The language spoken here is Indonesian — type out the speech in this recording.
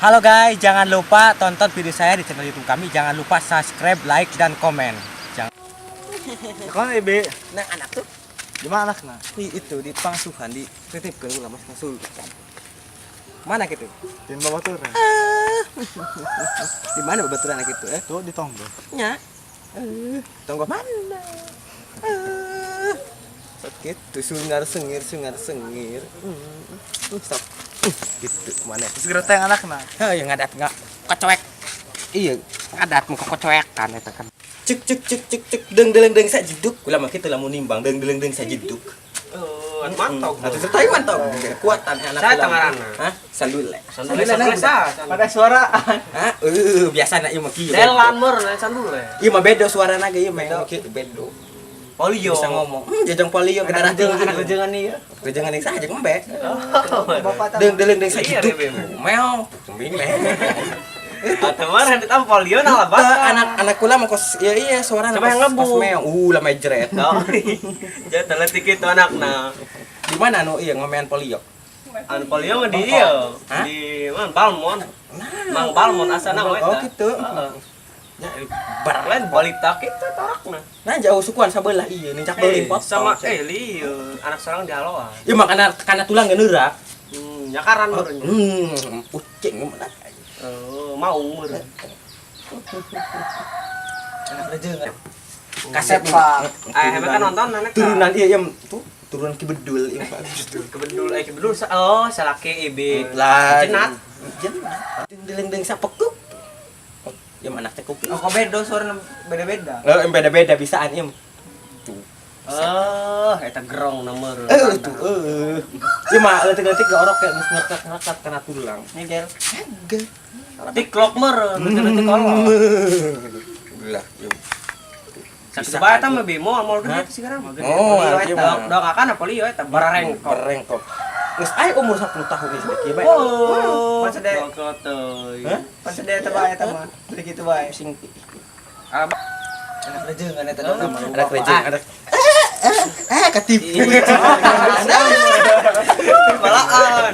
Halo guys, jangan lupa tonton video saya di channel YouTube kami. Jangan lupa subscribe, like, dan komen. Jangan. Kan Ebe, Nah, anak tuh di mana anaknya? itu di pangsuhan di titipkeun ulah mas ngasul. Mana gitu? Di bawah tuh. Di mana babaturan anak itu? Tuh di tonggo. Nya. Tunggu mana? Gitu, sungar sengir. Stop. Gitu mana? Segera tayang anaknya. Heh, yang ngadat nggak kocoek. Iya, ngadat muka kocoekan eta kan. Cek deng sa jeduk. Kula mah kitu lamun nimbang deng sa jeduk. Mantap. Atuh teu mantap. Kekuatan anak Saya kula. tangaranna. Hah? Sandule. Pada suara. Hah? Biasana ieu mah kieu. Delan meur sandule. Ieu mah bedo suarana ge ieu mah kieu bedo. Polio. Bisa ngomong. Jajang polio ke darah tinggi. Anak rejengan ieu. Rejengan yang saja embe. Bapak Deng sa Iya, jeduk. Bebe. Meong. Cembing meh. Atau mah hentet polio nah lebat. Anak kula mah kos iya suarana Coba yang ngebuk. meong. Lah mejret. Jadi teletik itu anakna. Di mana anu ieu ngomean polio? Anu polio mah di ieu. Hah? Di mana Balmon. Mang Balmon asana we. Oh gitu. Heeh. Ya, Lain balita kita tarakna. Nah jauh sukuan sabelah ieu nih cak beuling potong. Sama lieu anak sarang di haloan. Ya makana kana tulang geuneurak. Nyakaran meureun. Ucing mana. Mau meureun. Anak rejeungan. Kaset Pak. Heme kan nonton anak. Turunan ieu tuh turunan ki bedul ieu Pak. Kebedul salaki ibe. Lah Cenat. Deng sa pekuk. Ya anak teh kuping. Oh, bedo suara beda-beda. Beda-beda bisaan ieu. Eta gerong na meureun. Tuh. Ieu mah leutik-leutik ge orok kayak geus ngekat kana tulang. Ngegel. Tiklok meureun, leutik kolot. Lah, ieu. Sakit bae eta mah bemo mall gede sekarang. Oh, ieu mah. Dok akana polio eta bararengkok. Barengkok. Geus aya umur 10 tahun ieu bae. Oh, Masa deh. Kok teuy. Hah? Pas dia teh bae eta mah. Beli kitu bae. Sing Anak rejeungan eta Oh. nama. ada kerja ada ketipu Balaan.